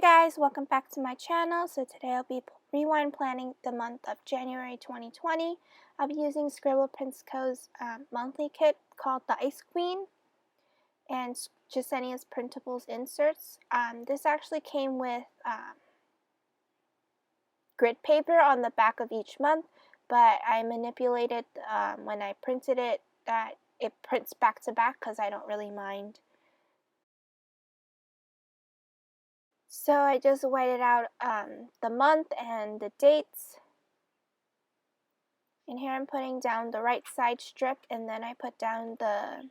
Hi guys, welcome back to my channel. So today I'll be rewind planning the month of January 2020. I'll be using Scribble Prints Co's monthly kit called the Ice Queen and JeseniaPrintables inserts. This actually came with grid paper on the back of each month, but I manipulated when I printed it that it prints back to back because I don't really mind. So I just whited out the month and the dates. And here I'm putting down the right side strip, and then I put down the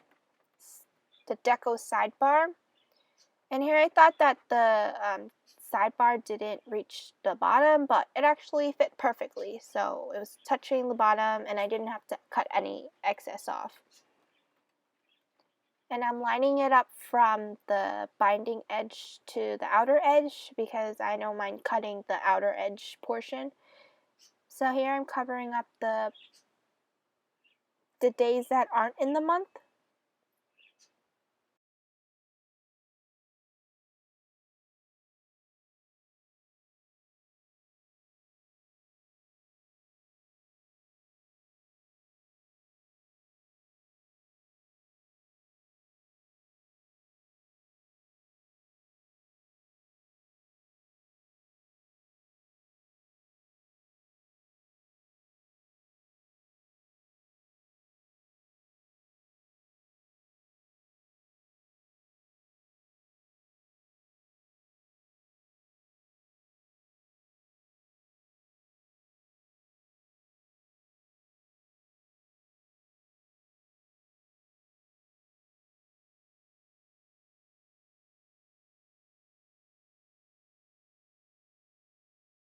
deco sidebar. And here I thought that the sidebar didn't reach the bottom, but it actually fit perfectly. So it was touching the bottom and I didn't have to cut any excess off. And I'm lining it up from the binding edge to the outer edge because I don't mind cutting the outer edge portion. So here I'm covering up the days that aren't in the month.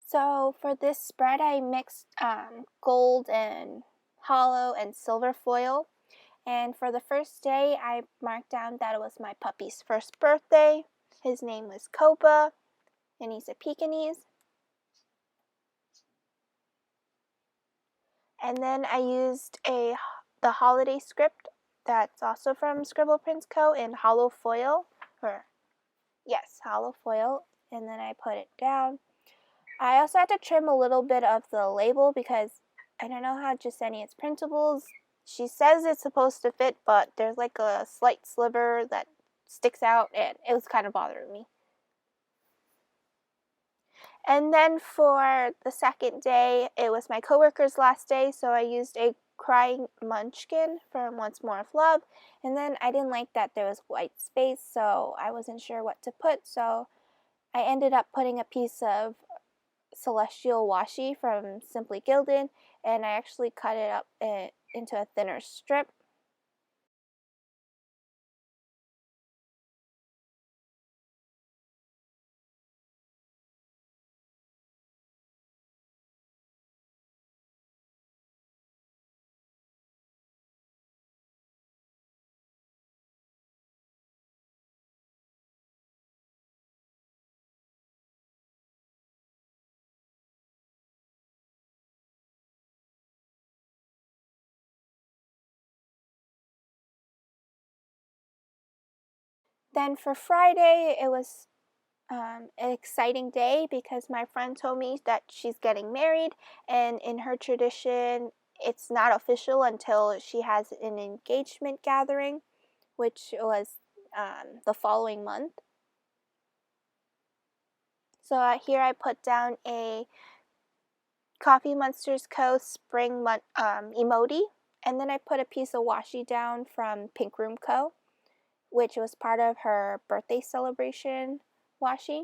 So for this spread, I mixed gold and hollow and silver foil. And for the first day, I marked down that it was my puppy's first birthday. His name was Copa, and he's a Pekingese. And then I used the holiday script that's also from Scribble Prints Co. in hollow foil, hollow foil, and then I put it down. I also had to trim a little bit of the label because I don't know how JeseniaPrintables, she says it's supposed to fit, but there's like a slight sliver that sticks out and it was kind of bothering me. And then for the second day, it was my coworker's last day, so I used a crying munchkin from OnceMoreWithLove, and then I didn't like that there was white space, so I wasn't sure what to put, so I ended up putting a piece of celestial washi from Simply Gilded, and I actually cut it up into a thinner strip. Then for Friday, it was an exciting day because my friend told me that she's getting married, and in her tradition, it's not official until she has an engagement gathering, which was the following month. So here I put down a Coffee Monsterz Co. spring emoji, and then I put a piece of washi down from Pink Room Co., which was part of her birthday celebration washi.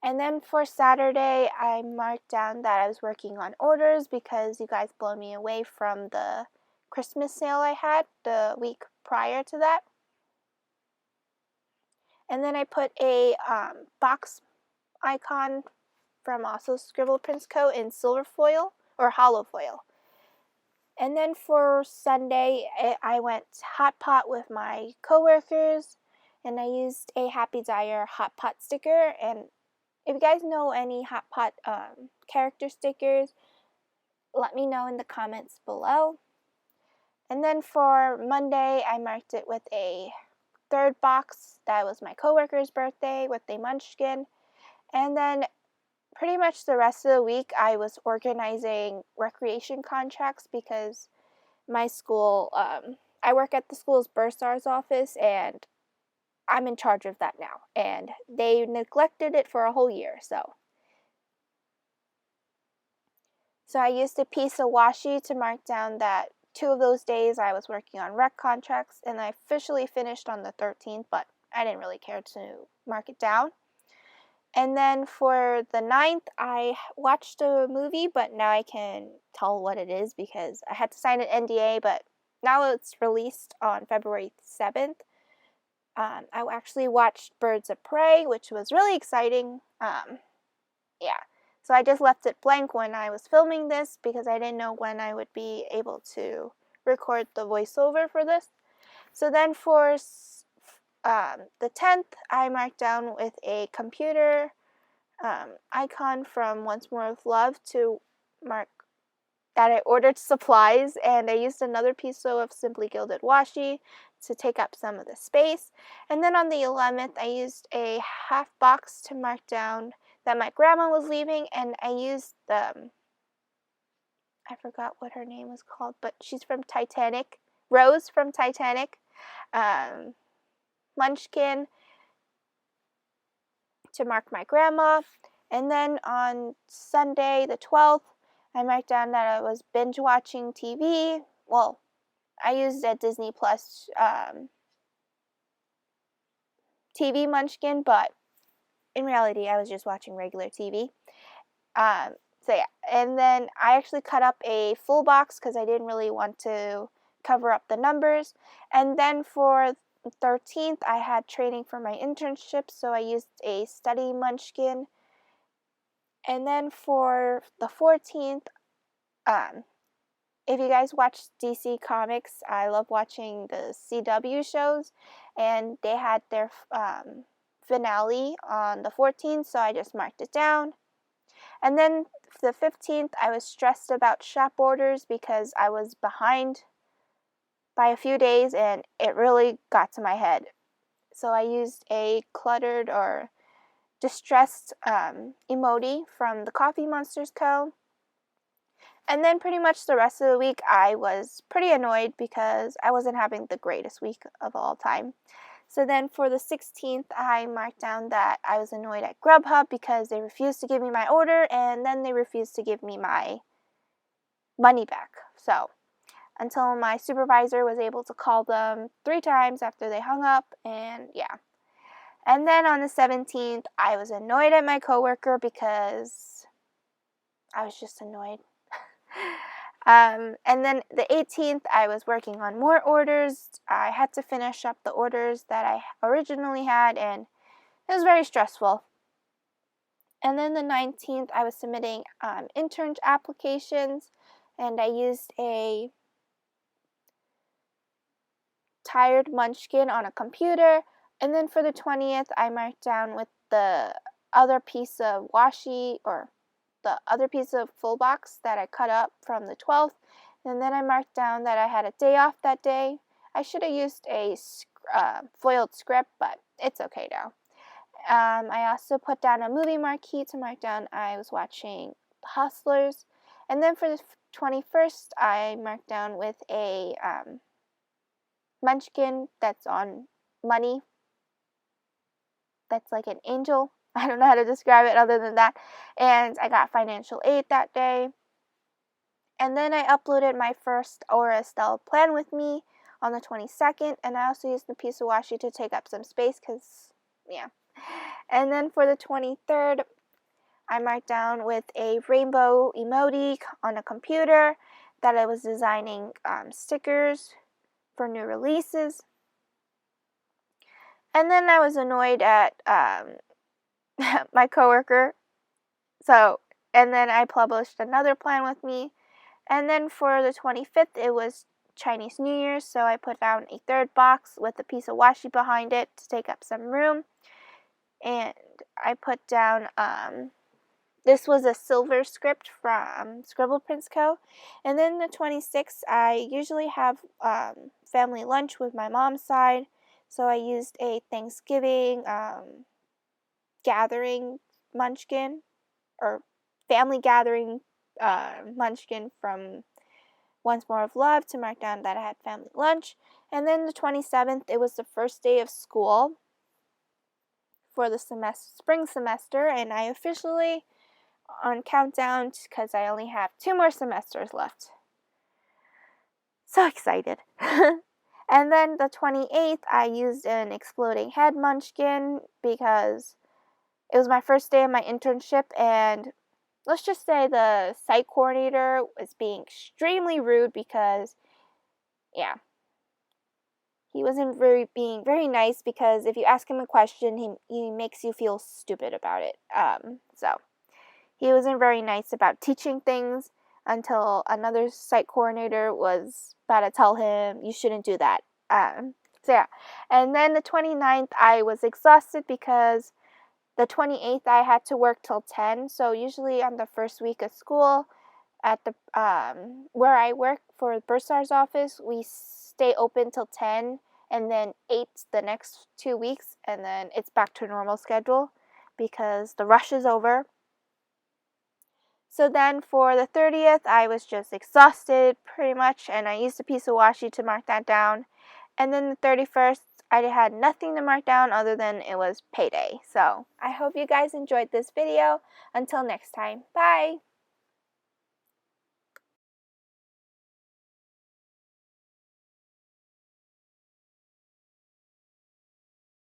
And then for Saturday, I marked down that I was working on orders because you guys blew me away from the Christmas sale I had the week prior to that. And then I put a box icon from also Scribble Prints Co. in silver foil or hollow foil. And then for Sunday, I went hot pot with my coworkers, and I used a Happy Daya hot pot sticker. And if you guys know any hot pot character stickers, let me know in the comments below. And then for Monday, I marked it with a third box, that was my coworker's birthday with a munchkin. And then pretty much the rest of the week I was organizing recreation contracts because my school, I work at the school's bursar's office, and I'm in charge of that now. And they neglected it for a whole year, so I used a piece of washi to mark down that 2 of those days I was working on rec contracts, and I officially finished on the 13th, but I didn't really care to mark it down. And then for the 9th, I watched a movie, but now I can tell what it is because I had to sign an NDA, but now it's released on February 7th. I actually watched Birds of Prey, which was really exciting. Yeah. So I just left it blank when I was filming this because I didn't know when I would be able to record the voiceover for this. So then for the 10th, I marked down with a computer icon from OnceMoreWithLove to mark that I ordered supplies, and I used another piece of Simply Gilded washi to take up some of the space. And then on the 11th, I used a half box to mark down that my grandma was leaving, and I used I forgot what her name was called, but she's from Titanic, Rose from Titanic, munchkin to mark my grandma. And then on Sunday the 12th, I marked down that I was binge watching TV. Well, I used a Disney Plus TV munchkin, but in reality, I was just watching regular TV. So yeah, and then I actually cut up a full box because I didn't really want to cover up the numbers. And then for the 13th, I had training for my internship, so I used a study munchkin. And then for the 14th, if you guys watch DC Comics, I love watching the CW shows, and they had their finale on the 14th, so I just marked it down. And then the 15th, I was stressed about shop orders because I was behind by a few days, and it really got to my head. So I used a cluttered or distressed emoji from the Coffee Monsterz Co. And then pretty much the rest of the week, I was pretty annoyed because I wasn't having the greatest week of all time. So then for the 16th, I marked down that I was annoyed at Grubhub because they refused to give me my order, and then they refused to give me my money back. So until my supervisor was able to call them 3 times after they hung up, and yeah. And then on the 17th, I was annoyed at my coworker because I was just annoyed. And then the 18th, I was working on more orders. I had to finish up the orders that I originally had, and it was very stressful. And then the 19th, I was submitting intern applications, and I used a tired munchkin on a computer. And then for the 20th, I marked down with the other piece of washi, or the other piece of full box that I cut up from the 12th. And then I marked down that I had a day off that day. I should have used a foiled script, but it's okay now. I also put down a movie marquee to mark down I was watching Hustlers. And then for the 21st, I marked down with a munchkin that's on money. That's like an angel. I don't know how to describe it other than that. And I got financial aid that day. And then I uploaded my first Aura plan with me on the 22nd. And I also used the piece of washi to take up some space because, yeah. And then for the 23rd, I marked down with a rainbow emoji on a computer that I was designing stickers for new releases. And then I was annoyed at my coworker. And then I published another plan with me. And then for the 25th, it was Chinese New Year, so I put down a third box with a piece of washi behind it to take up some room. And I put down, this was a silver script from Scribble Prints Co. And then the 26th, I usually have family lunch with my mom's side. So I used a Thanksgiving gathering munchkin, or family gathering munchkin from OnceMoreWithLove to mark down that I had family lunch. And then the 27th, it was the first day of school for the spring semester, and I officially on countdown because I only have 2 more semesters left. So excited. And then the 28th, I used an exploding head munchkin because it was my first day of my internship, and let's just say the site coordinator was being extremely rude because, yeah, he wasn't being very nice, because if you ask him a question, he makes you feel stupid about it. So he wasn't very nice about teaching things until another site coordinator was about to tell him you shouldn't do that. So yeah, and then the 29th, I was exhausted because the 28th I had to work till 10. So usually on the first week of school at the where I work for Bursar's office, we stay open till 10 and then 8 the next 2 weeks, and then it's back to normal schedule because the rush is over. So then for the 30th, I was just exhausted pretty much, and I used a piece of washi to mark that down. And then the 31st, I had nothing to mark down other than it was payday. So I hope you guys enjoyed this video. Until next time, bye!